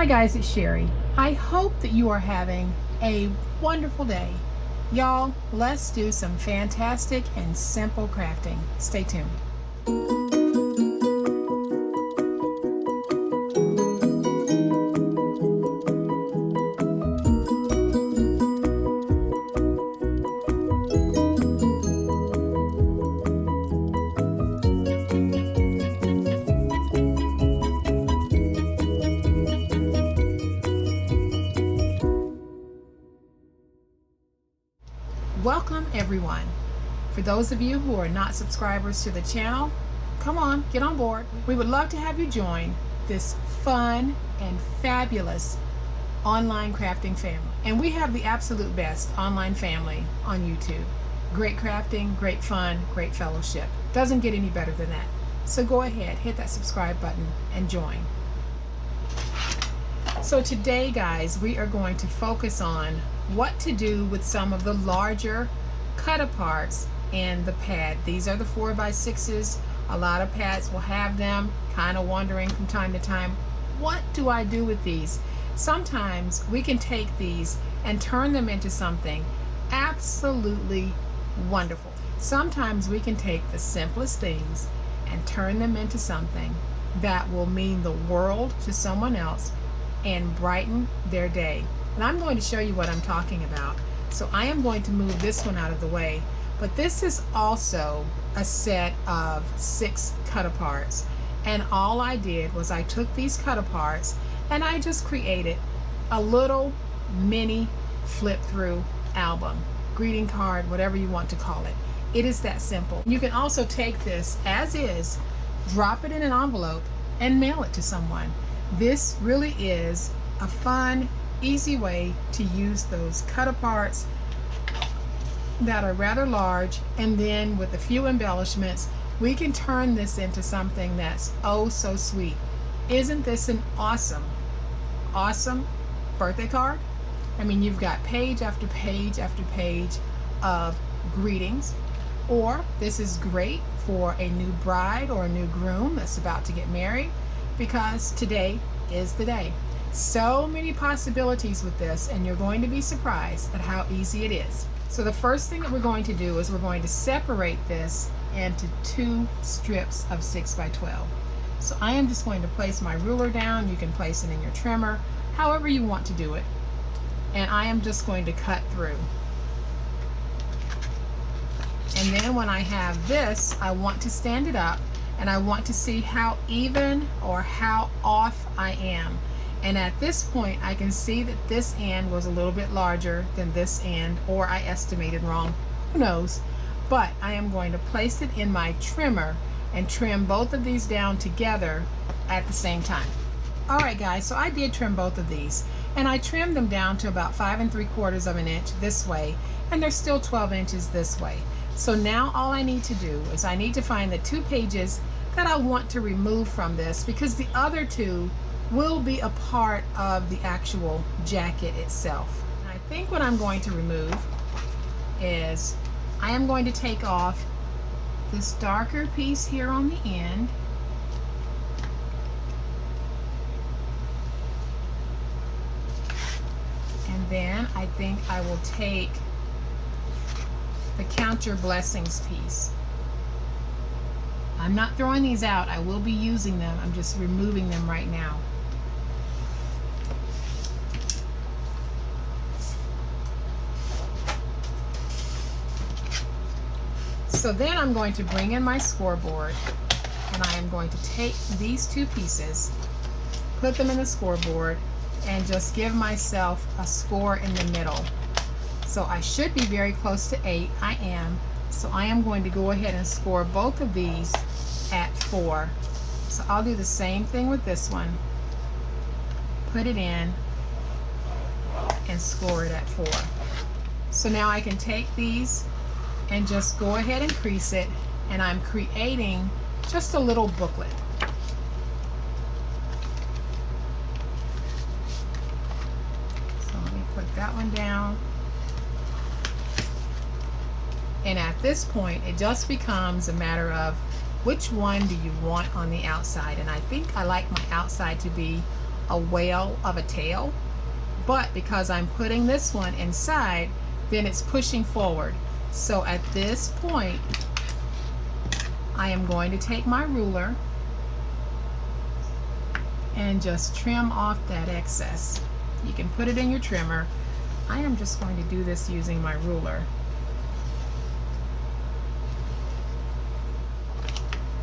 Hi guys, it's Sherry. I hope that you are having a wonderful day. Y'all, let's do some fantastic and simple crafting. Stay tuned. Welcome everyone. For those of you who are not subscribers to the channel, come on, get on board. We would love to have you join this fun and fabulous online crafting family. And we have the absolute best online family on YouTube. Great crafting, great fun, great fellowship. Doesn't get any better than that. So go ahead, hit that subscribe button and join. So today, guys, we are going to focus on what to do with some of the larger cut aparts in the pad. These are the 4x6s. A lot of pads will have them, kind of wondering from time to time, what do I do with these? Sometimes we can take these and turn them into something absolutely wonderful. Sometimes we can take the simplest things and turn them into something that will mean the world to someone else and brighten their day. And I'm going to show you what I'm talking about. So I am going to move this one out of the way, but this is also a set of 6 cut aparts. And all I did was I took these cut aparts and I just created a little mini flip through album, greeting card, whatever you want to call it. It is that simple. You can also take this as is, drop it in an envelope and mail it to someone. This really is a fun, easy way to use those cut aparts that are rather large, and then with a few embellishments we can turn this into something that's oh so sweet. Isn't this an awesome birthday card? I mean, you've got page after page after page of greetings. Or this is great for a new bride or a new groom that's about to get married, because today is the day. So many possibilities with this, and you're going to be surprised at how easy it is. So the first thing that we're going to do is we're going to separate this into 2 strips of 6x12. So I am just going to place my ruler down. You can place it in your trimmer, however you want to do it. And I am just going to cut through. And then when I have this, I want to stand it up and I want to see how even or how off I am. And at this point, I can see that this end was a little bit larger than this end, or I estimated wrong, who knows. But I am going to place it in my trimmer and trim both of these down together at the same time. All right, guys, so I did trim both of these, and I trimmed them down to about 5 3/4 of an inch this way, and they're still 12 inches this way. So now all I need to do is I need to find the 2 pages that I want to remove from this, because the other 2 will be a part of the actual jacket itself. And I think what I'm going to remove is I am going to take off this darker piece here on the end. And then I think I will take the Count Your Blessings piece. I'm not throwing these out. I will be using them. I'm just removing them right now. So then I'm going to bring in my scoreboard, and I am going to take these 2 pieces, put them in the scoreboard, and just give myself a score in the middle. So I should be very close to 8. I am. So I am going to go ahead and score both of these at 4. So I'll do the same thing with this one. Put it in and score it at 4. So now I can take these and just go ahead and crease it, and I'm creating just a little booklet. So let me put that one down. And at this point, it just becomes a matter of which one do you want on the outside. And I think I like my outside to be a whale of a tail, but because I'm putting this one inside, then it's pushing forward. So at this point, I am going to take my ruler and just trim off that excess. You can put it in your trimmer. I am just going to do this using my ruler.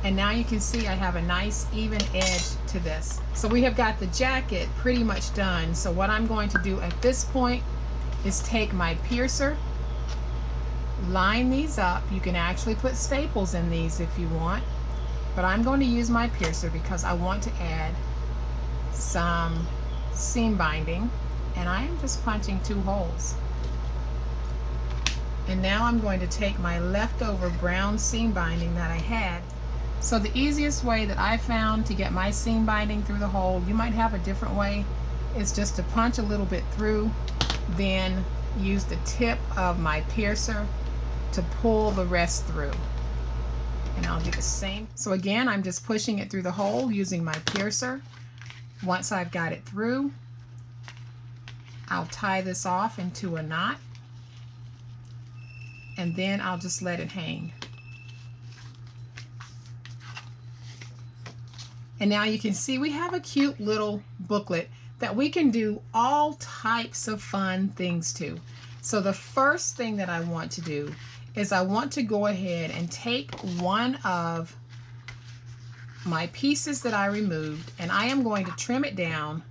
And now you can see I have a nice even edge to this. So we have got the jacket pretty much done. So what I'm going to do at this point is take my piercer, line these up. You can actually put staples in these if you want, but I'm going to use my piercer because I want to add some seam binding, and I am just punching 2 holes. And now I'm going to take my leftover brown seam binding that I had. So the easiest way that I found to get my seam binding through the hole, you might have a different way, is just to punch a little bit through, then use the tip of my piercer to pull the rest through. And I'll do the same. So again, I'm just pushing it through the hole using my piercer. Once I've got it through, I'll tie this off into a knot, and then I'll just let it hang. And now you can see we have a cute little booklet that we can do all types of fun things to. So the first thing that I want to do is I want to go ahead and take one of my pieces that I removed, and I am going to trim it down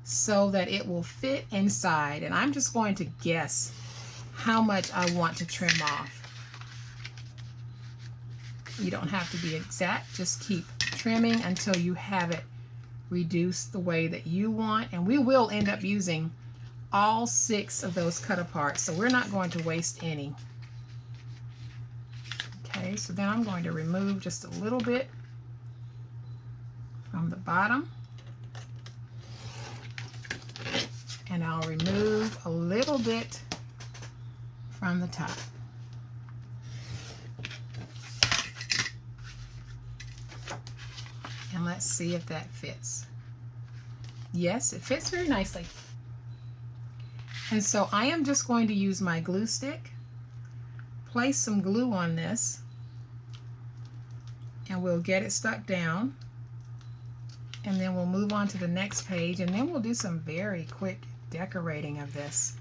so that it will fit inside. And I'm just going to guess how much I want to trim off. You don't have to be exact, just keep trimming until you have it reduced the way that you want. And we will end up using all 6 of those cut apart, so we're not going to waste any. Okay, so then I'm going to remove just a little bit from the bottom, and I'll remove a little bit from the top. And let's see if that fits. Yes, it fits very nicely. And so I am just going to use my glue stick, place some glue on this, and we'll get it stuck down. And then we'll move on to the next page, and then we'll do some very quick decorating of this.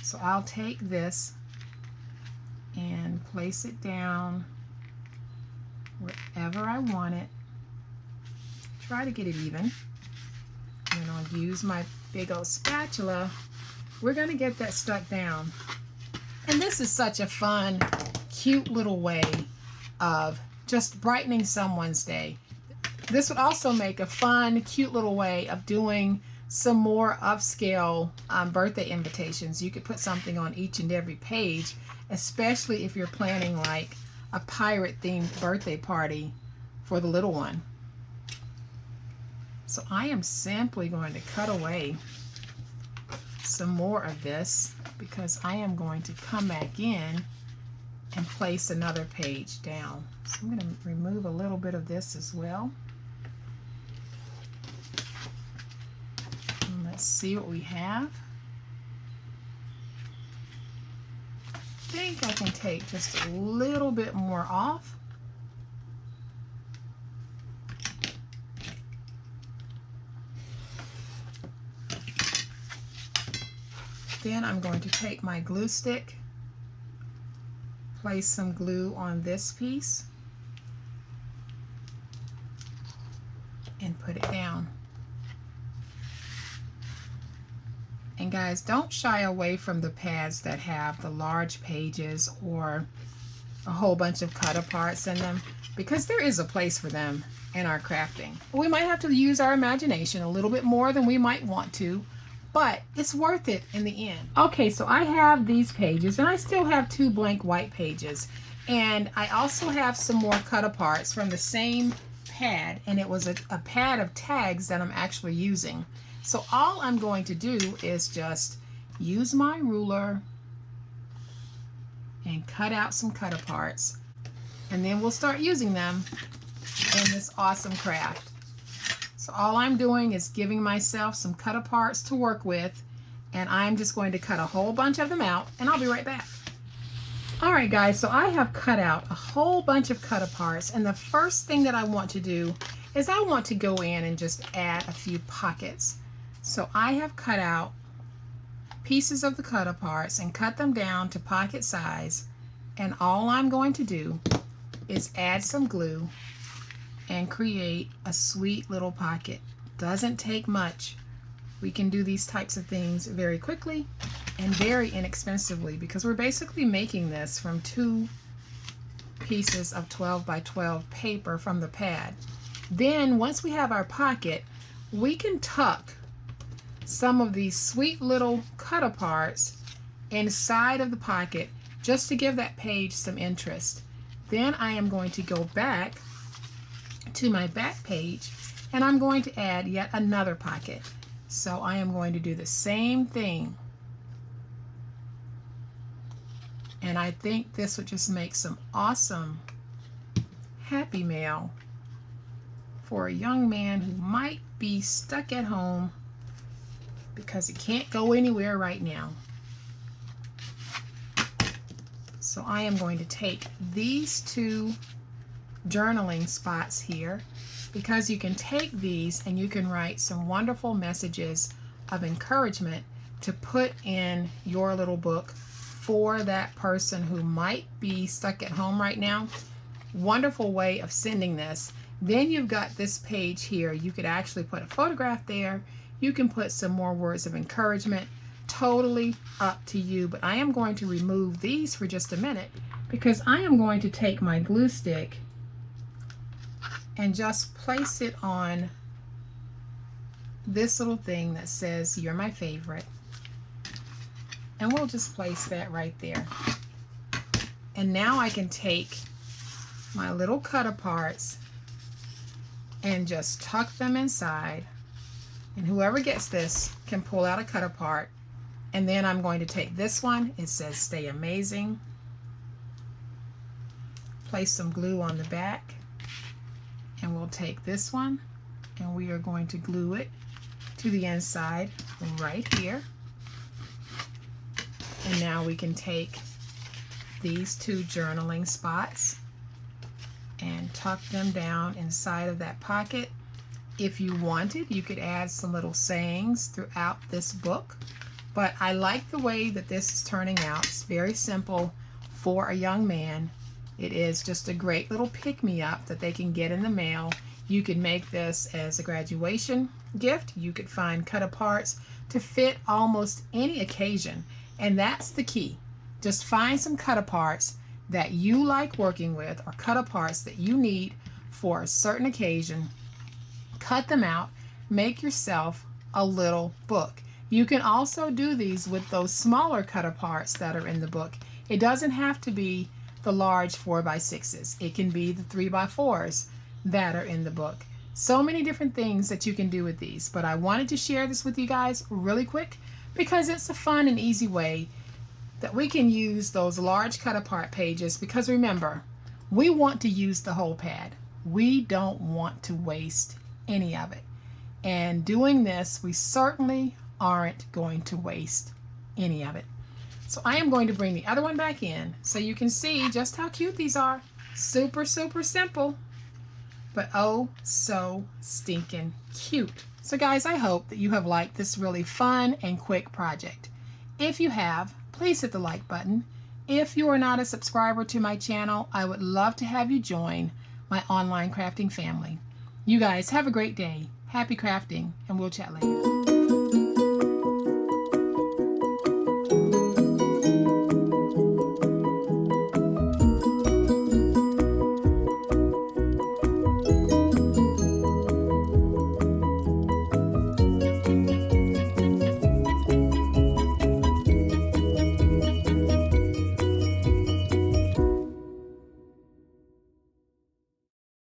So I'll take this and place it down wherever I want it. Try to get it even. And then I'll use my big old spatula. We're going to get that stuck down. And this is such a fun, cute little way of just brightening someone's day. This would also make a fun, cute little way of doing some more upscale birthday invitations. You could put something on each and every page, especially if you're planning like a pirate-themed birthday party for the little one. So I am simply going to cut away some more of this because I am going to come back in and place another page down. So I'm going to remove a little bit of this as well. And let's see what we have. I think I can take just a little bit more off. Then I'm going to take my glue stick, place some glue on this piece, and put it down. And guys, don't shy away from the pads that have the large pages or a whole bunch of cut aparts in them, because there is a place for them in our crafting. We might have to use our imagination a little bit more than we might want to, but it's worth it in the end. Okay, so I have these pages, and I still have 2 blank white pages, and I also have some more cut aparts from the same pad, and it was a pad of tags that I'm actually using. So all I'm going to do is just use my ruler and cut out some cut aparts, and then we'll start using them in this awesome craft. So all I'm doing is giving myself some cut aparts to work with, and I'm just going to cut a whole bunch of them out, and I'll be right back. All right, guys, so I have cut out a whole bunch of cut aparts, and the first thing that I want to do is I want to go in and just add a few pockets. So I have cut out pieces of the cut aparts and cut them down to pocket size, and all I'm going to do is add some glue and create a sweet little pocket. Doesn't take much. We can do these types of things very quickly and very inexpensively, because we're basically making this from 2 pieces of 12 by 12 paper from the pad. Then once we have our pocket, we can tuck some of these sweet little cut aparts inside of the pocket just to give that page some interest. Then I am going to go back to my back page, and I'm going to add yet another pocket. So I am going to do the same thing, and I think this would just make some awesome happy mail for a young man who might be stuck at home because he can't go anywhere right now. So I am going to take these 2 journaling spots here, because you can take these and you can write some wonderful messages of encouragement to put in your little book for that person who might be stuck at home right now. Wonderful way of sending this. Then you've got this page here. You could actually put a photograph there. You can put some more words of encouragement. Totally up to you, but I am going to remove these for just a minute, because I am going to take my glue stick and just place it on this little thing that says "You're my favorite," and we'll just place that right there. And now I can take my little cut aparts and just tuck them inside, and whoever gets this can pull out a cut apart. And then I'm going to take this one, it says "Stay Amazing," place some glue on the back, and we'll take this one and we are going to glue it to the inside right here. And now we can take these 2 journaling spots and tuck them down inside of that pocket. If you wanted, you could add some little sayings throughout this book, but I like the way that this is turning out. It's very simple for a young man. It is just a great little pick-me-up that they can get in the mail. You can make this as a graduation gift. You could find cut aparts to fit almost any occasion, and that's the key. Just find some cut aparts that you like working with, or cut aparts that you need for a certain occasion. Cut them out, make yourself a little book. You can also do these with those smaller cut aparts that are in the book. It doesn't have to be the large 4x6s. It can be the 3x4s that are in the book. So many different things that you can do with these, but I wanted to share this with you guys really quick because it's a fun and easy way that we can use those large cut apart pages, because remember, we want to use the whole pad. We don't want to waste any of it. And doing this, we certainly aren't going to waste any of it. So I am going to bring the other one back in so you can see just how cute these are. Super, super simple, but oh so stinking cute. So guys, I hope that you have liked this really fun and quick project. If you have, please hit the like button. If you are not a subscriber to my channel, I would love to have you join my online crafting family. You guys have a great day. Happy crafting, and we'll chat later.